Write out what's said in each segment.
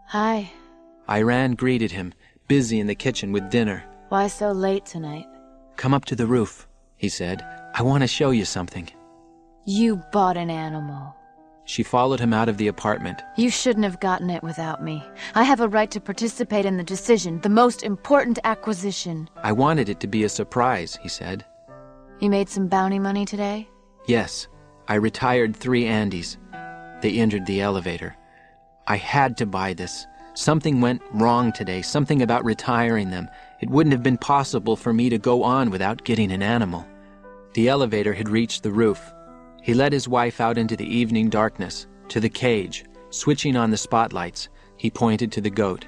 Hi. Iran greeted him, busy in the kitchen with dinner. Why so late tonight? Come up to the roof, he said. I want to show you something. You bought an animal. She followed him out of the apartment. You shouldn't have gotten it without me. I have a right to participate in the decision, the most important acquisition. I wanted it to be a surprise, he said. You made some bounty money today? Yes. I retired 3 Andes. They entered the elevator. I had to buy this. Something went wrong today, something about retiring them. It wouldn't have been possible for me to go on without getting an animal. The elevator had reached the roof. He led his wife out into the evening darkness, to the cage. Switching on the spotlights, he pointed to the goat.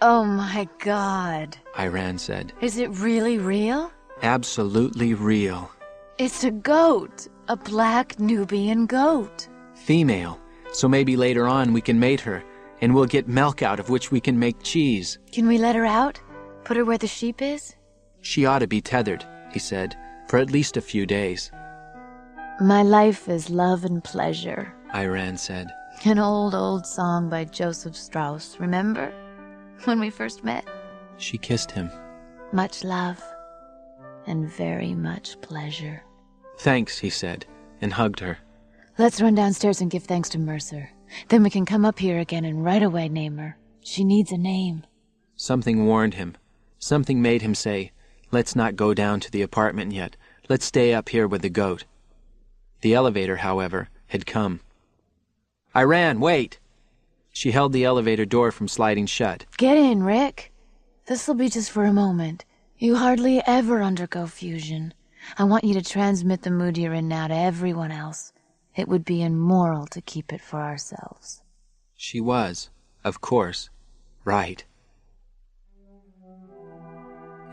Oh my God. Iran said. Is it really real? Absolutely real. It's a goat. A black Nubian goat. Female. So maybe later on we can mate her, and we'll get milk out of which we can make cheese. Can we let her out? Put her where the sheep is? She ought to be tethered, he said, for at least a few days. My life is love and pleasure, Iran said. An old song by Joseph Strauss, remember? When we first met? She kissed him. Much love and very much pleasure. Thanks, he said, and hugged her. Let's run downstairs and give thanks to Mercer. Then we can come up here again and right away name her. She needs a name. Something warned him. Something made him say, let's not go down to the apartment yet. Let's stay up here with the goat. The elevator, however, had come. Iran, wait! She held the elevator door from sliding shut. Get in, Rick. This'll be just for a moment. You hardly ever undergo fusion. I want you to transmit the mood you're in now to everyone else. It would be immoral to keep it for ourselves. She was, of course, right.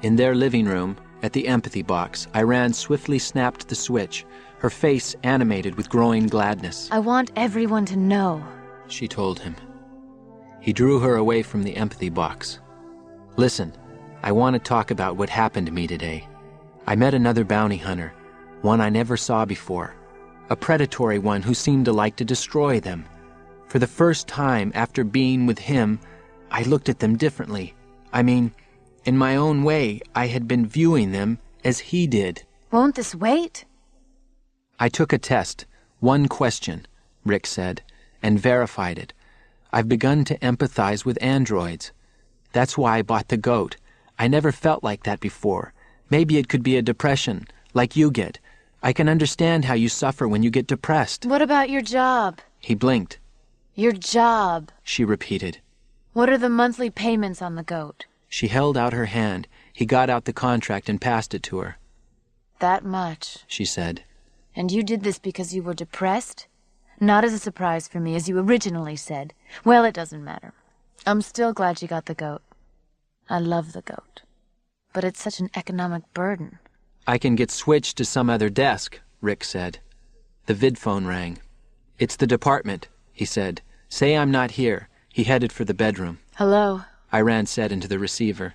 In their living room, at the empathy box, Iran swiftly snapped the switch, her face animated with growing gladness. I want everyone to know, she told him. He drew her away from the empathy box. Listen, I want to talk about what happened to me today. I met another bounty hunter, one I never saw before. A predatory one who seemed to like to destroy them. For the first time after being with him, I looked at them differently. I mean, in my own way, I had been viewing them as he did. Won't this wait? I took a test, 1 question, Rick said, and verified it. I've begun to empathize with androids. That's why I bought the goat. I never felt like that before. Maybe it could be a depression, like you get. I can understand how you suffer when you get depressed. What about your job? He blinked. Your job, she repeated. What are the monthly payments on the goat? She held out her hand. He got out the contract and passed it to her. That much, she said. And you did this because you were depressed? Not as a surprise for me, as you originally said. Well, it doesn't matter. I'm still glad you got the goat. I love the goat. But it's such an economic burden. I can get switched to some other desk, Rick said. The vidphone rang. It's the department, he said. Say I'm not here. He headed for the bedroom. Hello, Iran said into the receiver.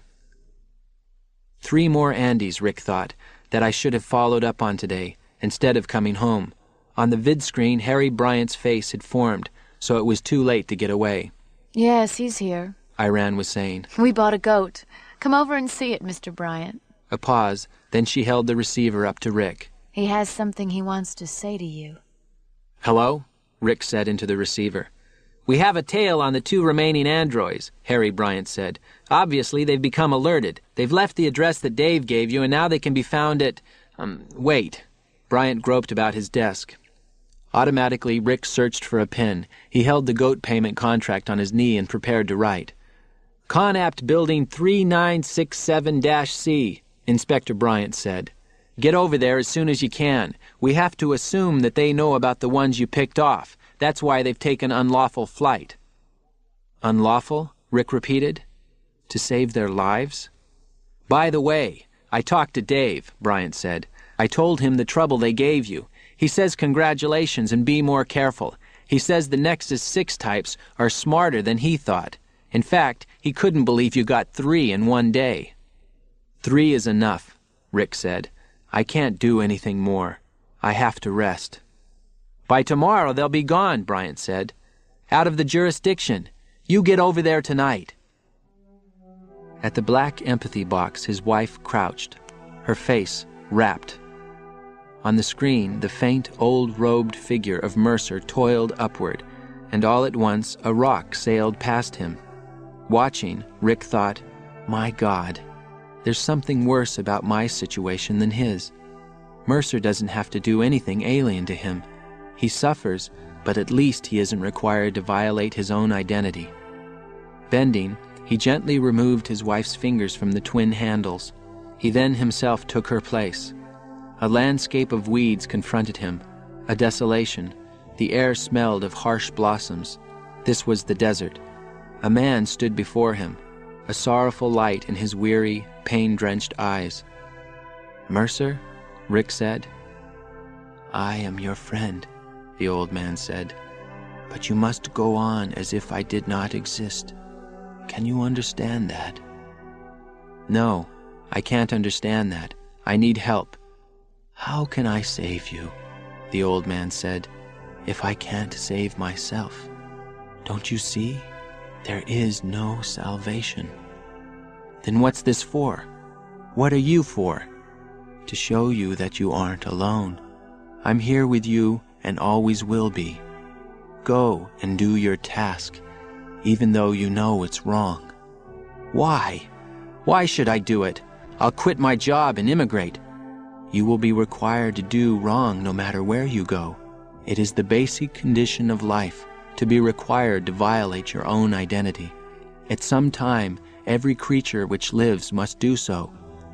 3 more Andes, Rick thought, that I should have followed up on today, instead of coming home. On the vid screen, Harry Bryant's face had formed, so it was too late to get away. Yes, he's here, Iran was saying. We bought a goat. Come over and see it, Mr. Bryant. A pause, then she held the receiver up to Rick. He has something he wants to say to you. Hello? Rick said into the receiver. We have a tail on the 2 remaining androids, Harry Bryant said. Obviously, they've become alerted. They've left the address that Dave gave you, and now they can be found at... wait. Bryant groped about his desk. Automatically, Rick searched for a pen. He held the goat payment contract on his knee and prepared to write. Conapt Building 3967-C, Inspector Bryant said. Get over there as soon as you can. We have to assume that they know about the ones you picked off. That's why they've taken unlawful flight. Unlawful? Rick repeated. To save their lives? By the way, I talked to Dave, Bryant said. I told him the trouble they gave you. He says congratulations and be more careful. He says the Nexus 6 types are smarter than he thought. In fact, he couldn't believe you got 3 in one day. 3 is enough, Rick said. I can't do anything more. I have to rest. By tomorrow they'll be gone, Bryant said. Out of the jurisdiction. You get over there tonight. At the black empathy box, his wife crouched, her face rapt. On the screen, the faint, old-robed figure of Mercer toiled upward, and all at once a rock sailed past him. Watching, Rick thought, "My God, there's something worse about my situation than his. Mercer doesn't have to do anything alien to him. He suffers, but at least he isn't required to violate his own identity." Bending, he gently removed his wife's fingers from the twin handles. He then himself took her place. A landscape of weeds confronted him, a desolation. The air smelled of harsh blossoms. This was the desert. A man stood before him, a sorrowful light in his weary, pain-drenched eyes. "Mercer?" Rick said. "I am your friend," the old man said, "but you must go on as if I did not exist. Can you understand that?" "No, I can't understand that. I need help." "How can I save you?" the old man said, "if I can't save myself? Don't you see? There is no salvation." "Then what's this for? What are you for?" "To show you that you aren't alone. I'm here with you and always will be. Go and do your task, even though you know it's wrong." "Why? Why should I do it? I'll quit my job and immigrate." "You will be required to do wrong no matter where you go. It is the basic condition of life, to be required to violate your own identity. At some time, every creature which lives must do so.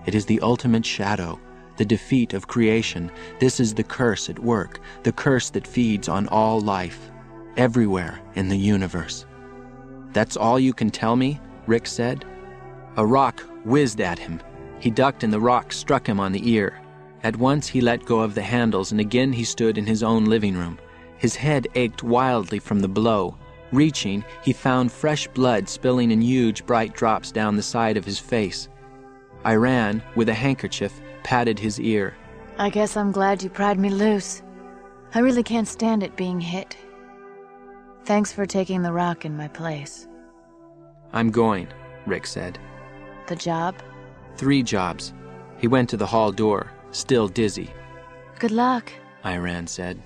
It is the ultimate shadow, the defeat of creation. This is the curse at work, the curse that feeds on all life, everywhere in the universe." "That's all you can tell me?" Rick said. A rock whizzed at him. He ducked and the rock struck him on the ear. At once he let go of the handles, and again he stood in his own living room. His head ached wildly from the blow. Reaching, he found fresh blood spilling in huge, bright drops down the side of his face. I ran, with a handkerchief, patted his ear. I guess I'm glad you pried me loose. I really can't stand it being hit. Thanks for taking the rock in my place. "I'm going," Rick said. The job? 3 jobs. He went to the hall door, still dizzy. Good luck, Iran said.